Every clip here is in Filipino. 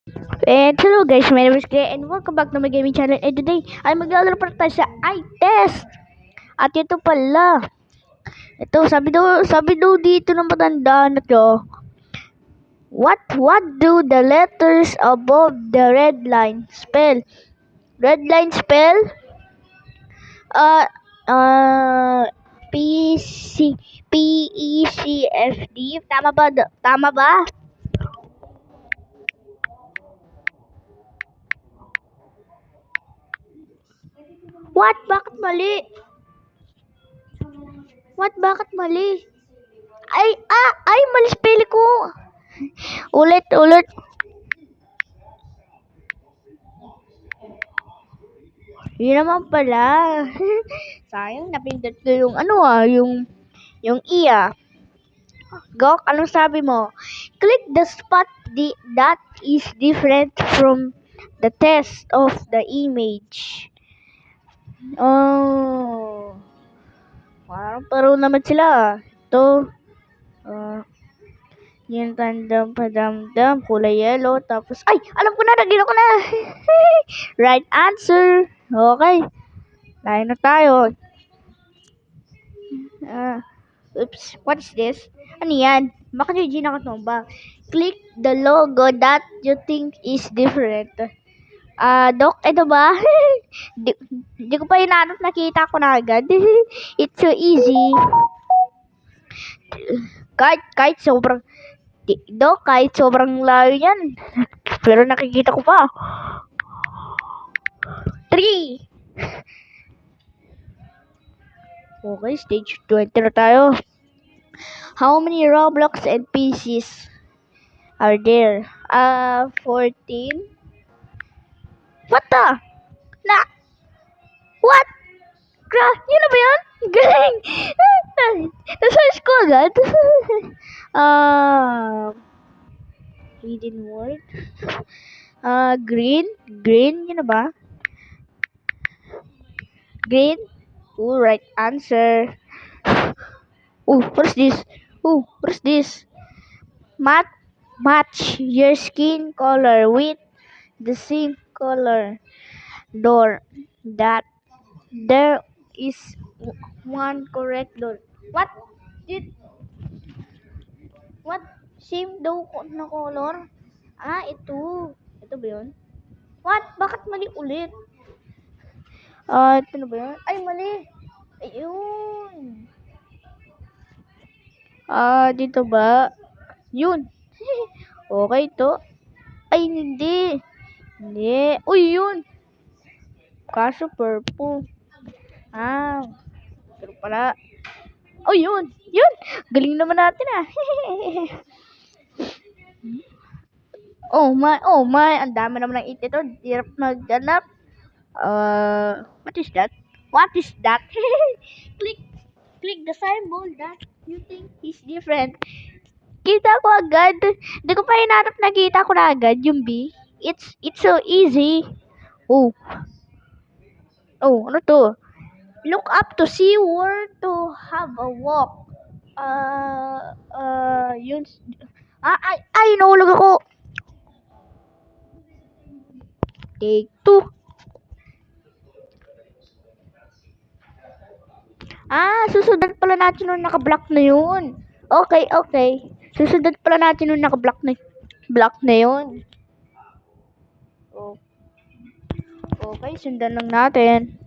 And hello guys, my name is Clay and welcome back to my gaming channel. And today ay maglalaro pa tayo sa iTest. At ito pala, ito sabi daw dito ng matanda na to. What do the letters above the red line spell? Red line spell? Uh uh P C P E C F D. Tama ba? Tama ba? What? Bakit mali? What? Bakit mali? Ay, mali spell ko. Ulit. Yun naman pala. Sayang, napindot ko yung yung E Gok, anong sabi mo? Click the spot that is different from the test of the image. Oh, parang paro naman sila. Ito, uh, yung tandang padamdam, kulay yellow, tapos, ay, alam ko na, nagilo ko na. Right answer. Okay, layo na tayo. Oops, what's this? Ano yan? Baka GG nakatumba. Click the logo that you think is different. Doc, ito ba? di ko pa hinanap, nakita ko na agad. It's so easy. Kahit sobrang, Doc, kahit sobrang layo yan. Pero nakikita ko pa. 3. Okay, stage 20 na tayo. How many Roblox NPCs are there? 14. What the? What? Yun na ba yun? Galing! Nasearch ko agad. uh, Hidden word. Green. Green, yun na ba? Green. Oh, right answer. Oh, what's this? What's this? Match your skin color with the same color door. That there is one correct door. What? Did What? Same daw na color? Ito. Ito ba yun? What? Bakit mali ulit? Ito na ba yun? Ay, mali. Ayun. Dito ba? Yun. Okay, ito. Ay, hindi. Hindi. Uy, yun. Kaso purple. Pero pala. Oh, yun. Yun. Galing naman natin Oh my. Ang dami naman ng it ito. Hirap magganap. What is that? What is that? click click the symbol that you think is different. Kita ko agad. Hindi ko pa hinanap, nakita ko na agad yung B. It's so easy. Oh. Ano to? Look up to see where to have a walk. Yun. Nahulog ako. Take 2. Susundan pala natin nung naka-block na yun. Okay. Susundan pala natin nung naka-block na yun. Okay, sundan lang natin.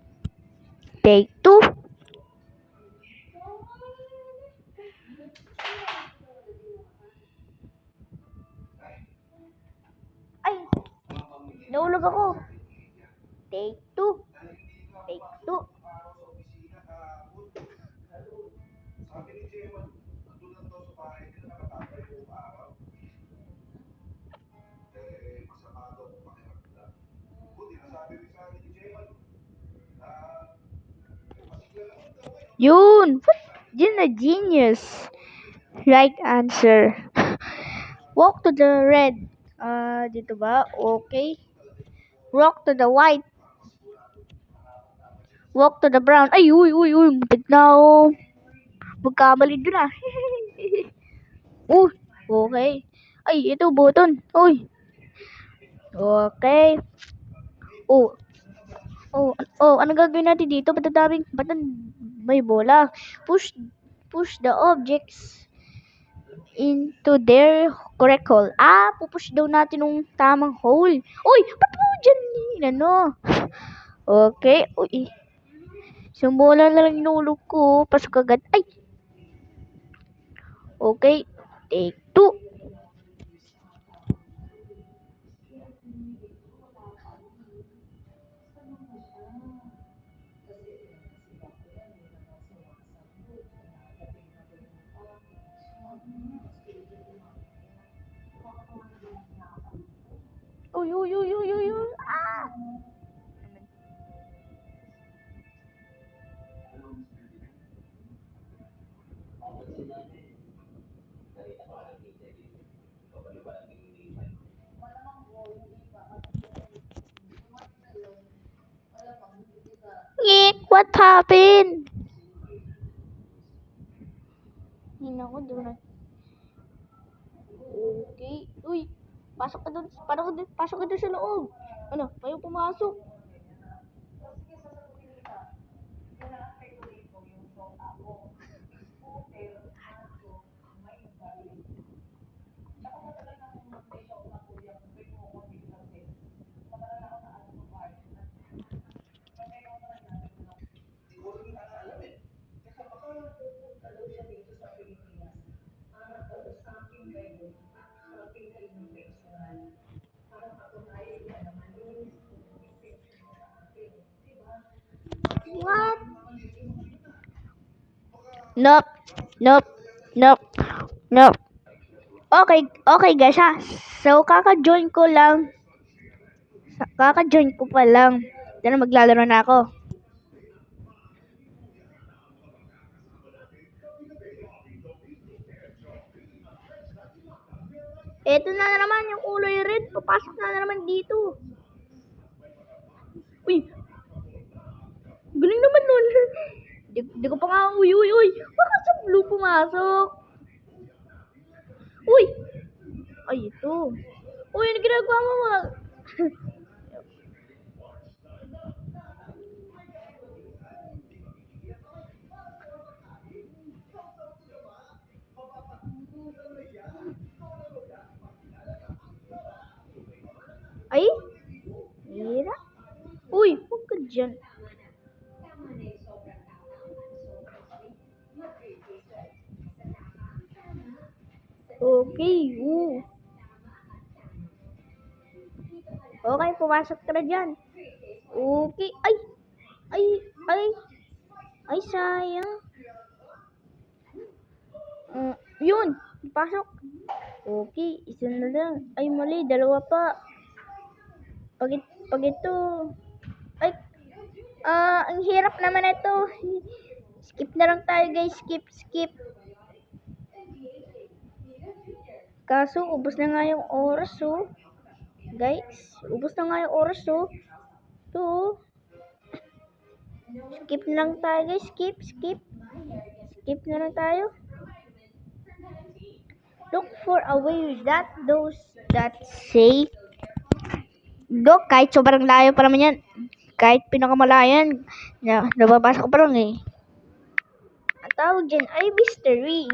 Take 2. Ay! Nahulog ako. Take 2. Take 2. Yun! Yun na genius. Right answer. Walk to the red. Dito ba? Okay. Walk to the white. Walk to the brown. Ay, uy. Muntik na ako. Magkamali dun okay. Ay, ito button. Uy. Okay. Oh, ano gagawin natin dito? Ba't may bola? Push the objects into their correct hole. Pupush daw natin yung tamang hole. Uy, ba't mo dyan? Ano? Okay. Uy, isang bola na lang inulog ko. Pasok agad. Ay! Okay. Take two. Uy, uy, uy, uy, uy, uy. Ngik, what happened? Hina ko, di ba na... Okay. Uy, pasok ka dun. Pasok ka dun sa loob. Ano, kayo pumasok. What? Nope. Nope. Nope. Nope. Okay guys ha. So, kaka-join ko pa lang. Then maglalaro na ako. Eto na naman yung kulay red. Papasok na naman dito. Uy, galing naman nun. Di ko pa nga, uy. Baka sa blue pumasok. Uy, ay ito. Uy, ano ginagawa mo? Ay, hira. Uy, huwag ka dyan. Okay, Okay, pumasok ka na dyan. Okay, ay, ay, ay, sayang. Yun, pasok. Okay, isa na lang. Ay, mali, dalawa pa. Pag ito, ay, ang hirap naman ito. Skip na lang tayo guys, skip. Kaso, ubos na nga yung oras, oh. Guys, ubos na nga yung oras, oh. Ito, skip na lang tayo guys, skip. Skip na lang tayo. Look for a way that say go, kahit sobrang layo pa naman yan. Kahit pinakamalayan, nababasa ko pa lang eh. Ang tawag dyan ay mystery.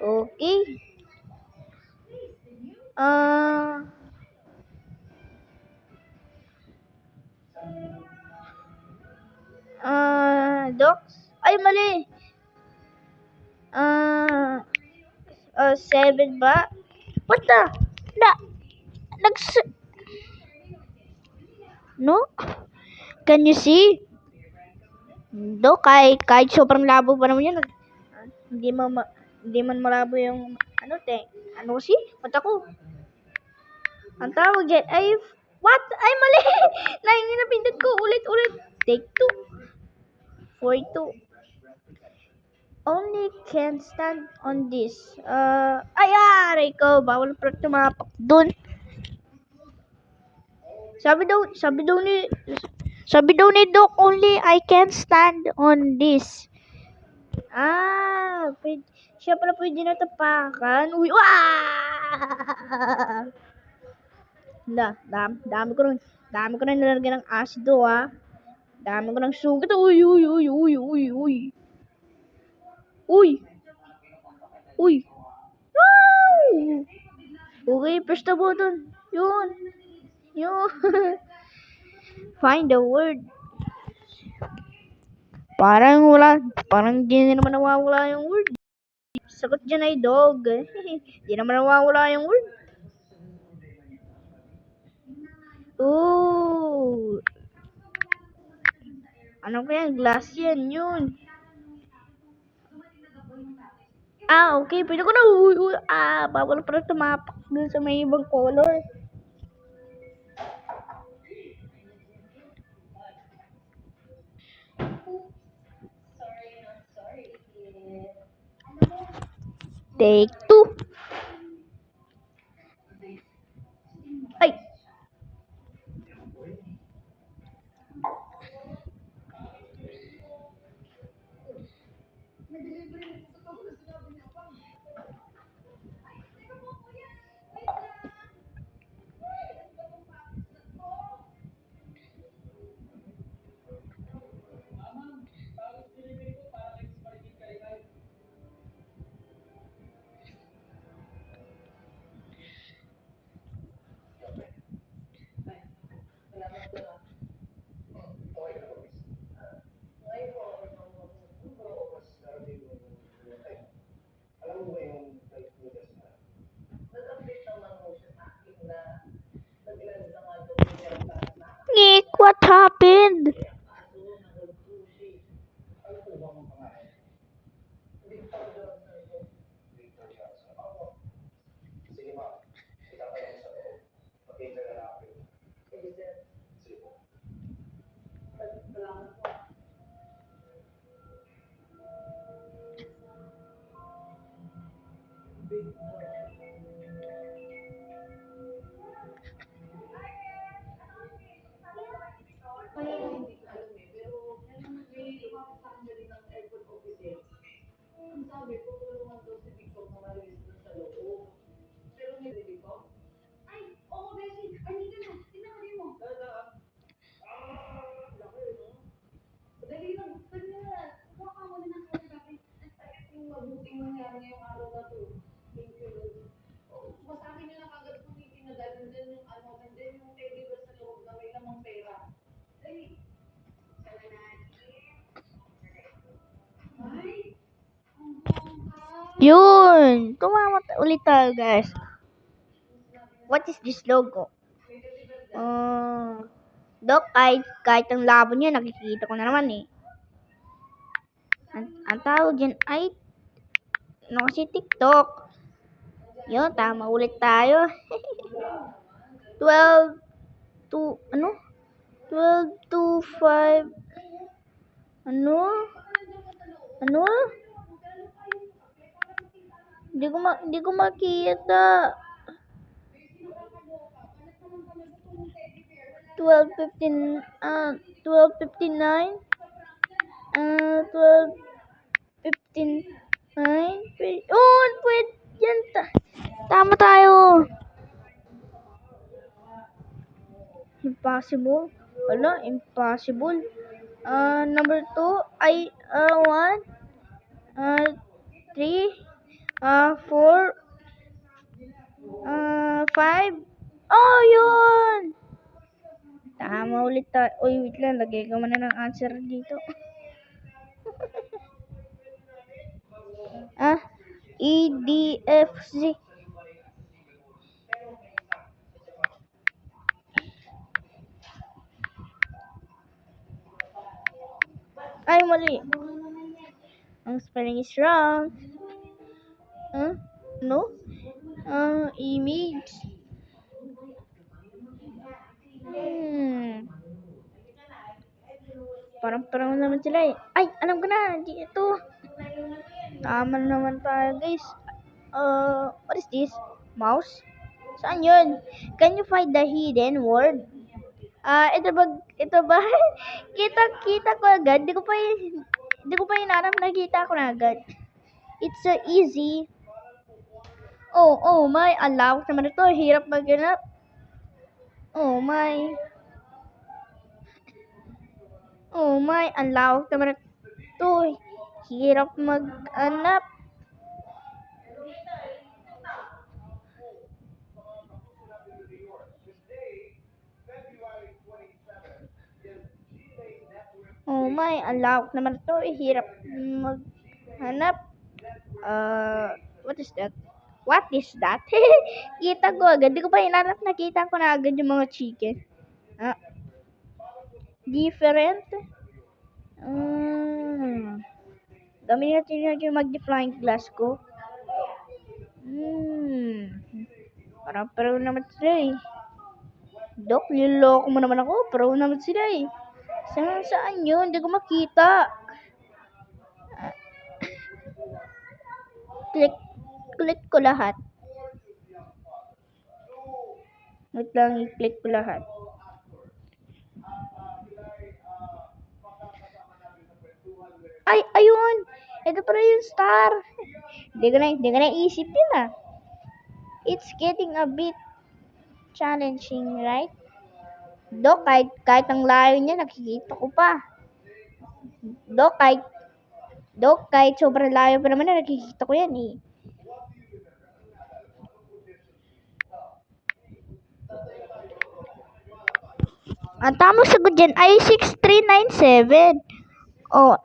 Okay. Docs? Ay, mali. 7 ba? What the? No? Can you see? Do, kahit sobrang labo pa naman yan. Hindi man malabo yung ano si? Mata ko. Ang tawag dyan ay what? Ay, mali! Napindot ko. Ulit. Take 2. 4-2. Only can stand on this. Aray ko. Bawal pa tumapak dun. Sabi daw ni Doc, only I can stand on this. Siya pala pwede na tapakan. Uy, Dami ko rin nilagyan ng asido, ha. Dami ko ng sugat. Uy, uy, uy, uy, uy, uy. Uy, uy. Wow! Okay, press the button. Yun. Yun. Find the word. Parang di naman nawawala yung word. Sagot dyan ay dog. Di naman nawawala yung word. Oh. Ano kaya? Glass yan, yun. Okay. Pwede ko na. Uy, uy. Bawal pa rin tumapak dun sa may ibang color. Take two. Ay. Nick, what happened? Yun. Tumama ulit tayo, guys. What is this logo? Doc, kahit ang labo niya, nakikita ko na naman eh. Ang tawag dyan ay kasi TikTok. Yun, tama ulit tayo. 12 to, 12 to 5. Ano? Hindi ko makita. 12:59. 12:59. Pwede yan. Tama tayo. Impossible. Wala, impossible. Number 2 ay 1, 3, 4, 5. Oh, yun! Tama ulit tayo. Uy, wait lang. Lagay ko muna ng answer dito. E, D, F, Z. Ay, mali. Ang spelling is wrong. No? Image. Parang naman sila eh. Ay, alam ko na. Ito. Tama naman tayo, guys. What is this? Mouse? Saan yun? Can you find the hidden word? Ito ba? Kita ko agad. Di ko pa hinanap, nakita ko na agad. It's so easy. Oh, may alawak naman ito. Hirap maghanap. Oh my. Oh my. Ang lawak naman ito. Hirap mag-anap. Oh my. Ang lawak naman ito. Hirap maghanap. What is that? What is that? Kita ko agad. Di ko pa hinanap. Nakita ko na agad yung mga chicken. Ah, different. Dami natin yung mag-flying glass ko. Parang pero naman sila eh. Dok, niloloko mo naman ako. Pero naman sila eh. Saan yun? Hindi ko makita. Click ko lahat. Wait lang, i-click ko lahat. Ay, ayun! Ito pala yung star. Hindi ko na isip yun ah. It's getting a bit challenging, right? Dok, kahit ang layo niya, nakikita ko pa. Dok, kahit sobrang layo pa naman na nakikita ko yan eh. Ang tamang sagot dyan ay 6397. Oh,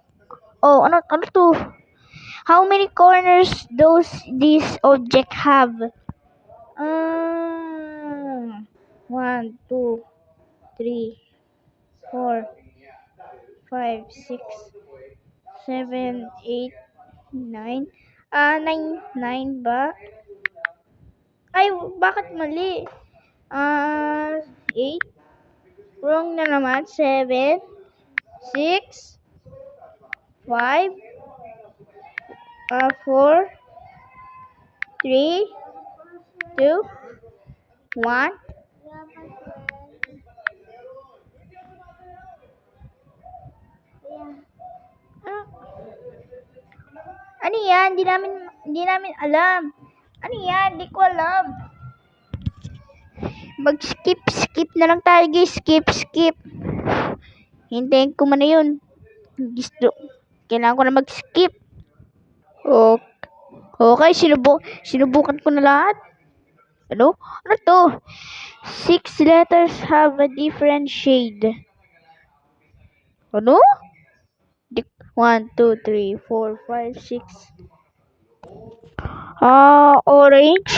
ano to? How many corners does this object have? 1, 2, 3, 4, 5, 6, 7, 8, 9. 9 ba? Ay, bakit mali? 8. Wrong na naman. 7, 6, 5, 4, 3, 2, 1. Ano yan? Hindi namin alam. Ano yan? Hindi ko alam. Skip na lang tayo guys. Skip. Hintayin ko man na yun. Kailangan ko na mag-skip. Okay, sinubukan ko na lahat. Ano to? 6 letters have a different shade. Ano? 1, 2, 3, 4, 5, 6. Orange.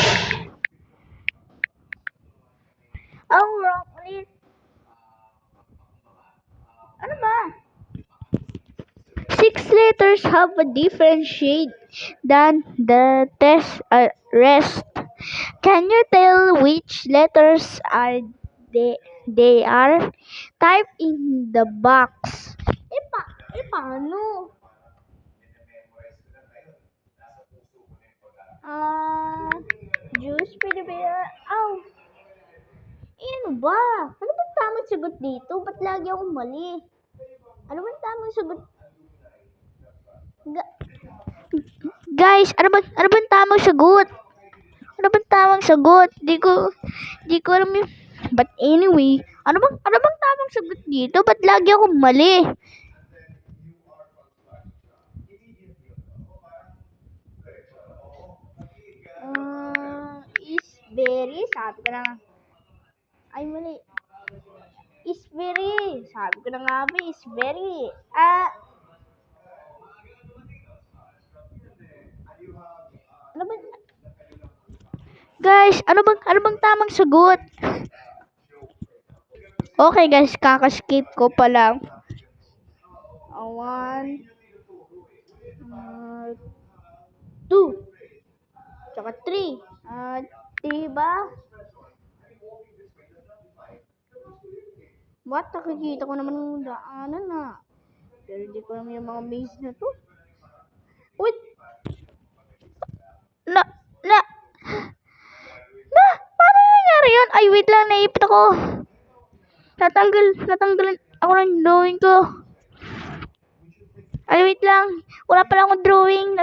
Wrong ulit. Ano ba? 6 letters have a different shade than the rest. Can you tell which letters are they are? Type in the box. Paano? Juice, pwede ba yan? Ano ba? Ano bang tamang sagot dito? Ba't lagi akong mali? Ano bang tamang sagot? Guys, ano bang tamang sagot? Ano bang tamang sagot? Di ko alam yun. But anyway, ano bang tamang sagot dito? Ba't lagi akong mali? Is very, sabi ko na nga. Ay, mali. Is very. Sabi ko na nga ba, is very. Ano ba? Guys, ano bang tamang sagot? Okay guys, kakaskip ko pa lang. 1, 2, tsaka 3. Diba? What? Nakikita ko naman yung daanan na. Pero di ko naman yung mga maze na to. Wait! Paano nangyari yun? Ay, wait lang, naipit ako. Natanggalan ako ng drawing ko. Ay, wait lang. Wala pala akong drawing.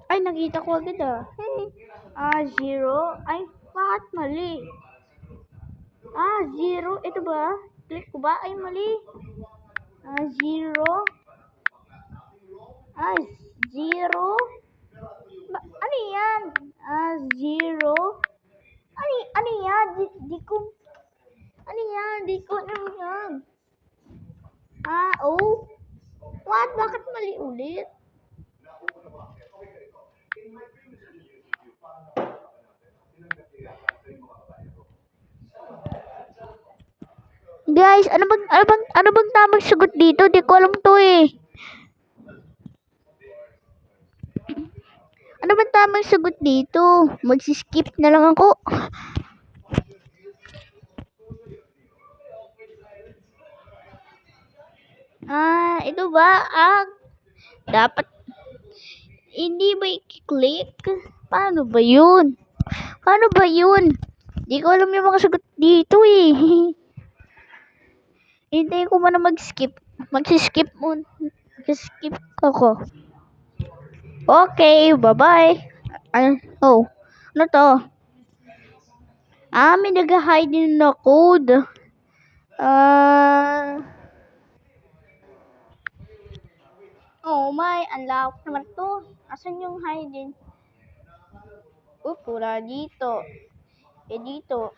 Ay, nakita ko agad ah. 0. Ay, bakit mali? 0. Ito ba? Click ko ba? Ay, mali. 0. 0. Ano yan? 0. Ano yan? Di ko... Ano yan? Di ko ano yan. Oh. What? Bakit mali ulit? Guys, ano bang tamang sagot dito? Di ko alam to eh. Ano bang tamang sagot dito? Magsi-skip na lang ako. Ito ba? Dapat hindi ba i-click? Paano ba yun? Di ko alam yung mga sagot dito eh. Hintayin ko muna mag-skip. Mag-skip ako. Okay, bye-bye. Ano to? May nag-hide din na code. Oh my, unlock naman to. Asan yung hiding? Wala dito. Dito.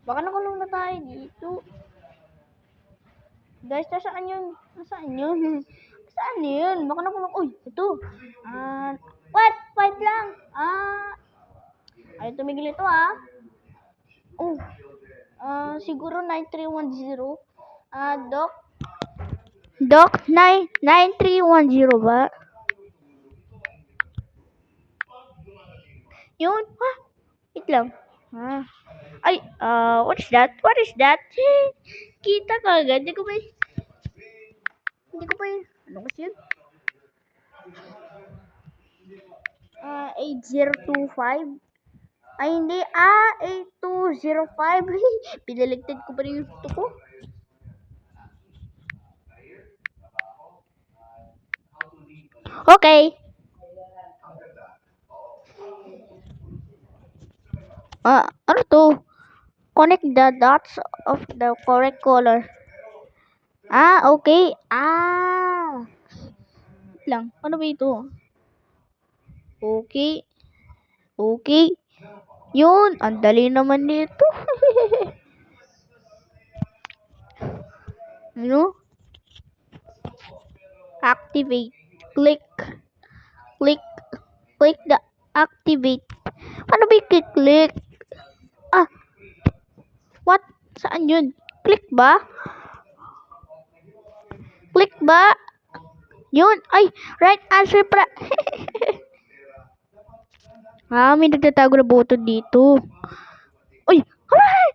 Baka nakulong na tayo dito. Guys, nasaan yun? Saan yun? Baka nakulong. Uy, ito. What? Fight lang. Ay, tumigil ito siguro 9310. Doc 9310 ba? Yun? Wait lang. Ay, what is that? Kita ka agad. Hindi ko pa ano kasi yun? 8025. Ay, hindi. 8205. Pinaligtad ko pa rin yung gusto ko. Okay. Ano to? Connect the dots of the correct color. Okay. Lang. Ano ba ito? Okay. Yun. Ang dali naman dito. Ano? Activate. Click the activate. Ano ba i-click? What? Saan yun? Click ba? Yun. Ay, right answer pra. May nagtatago na button dito. Uy,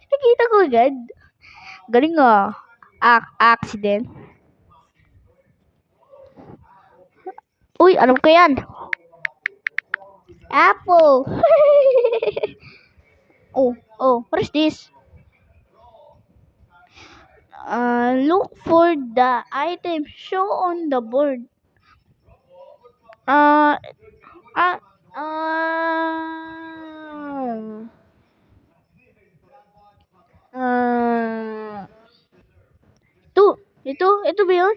nakita ko agad. Galing accident. Uy, alam ko yan. Apple. What is this? Look for the item show on the board. Ito ba yun?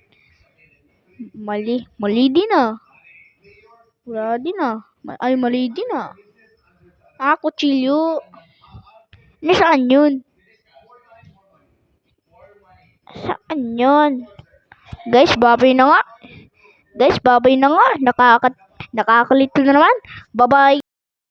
Mali din Wala din Ay, mali din kutsilyo. Saan yun? Guys, babay na nga. Nakakalito na naman. Bye-bye.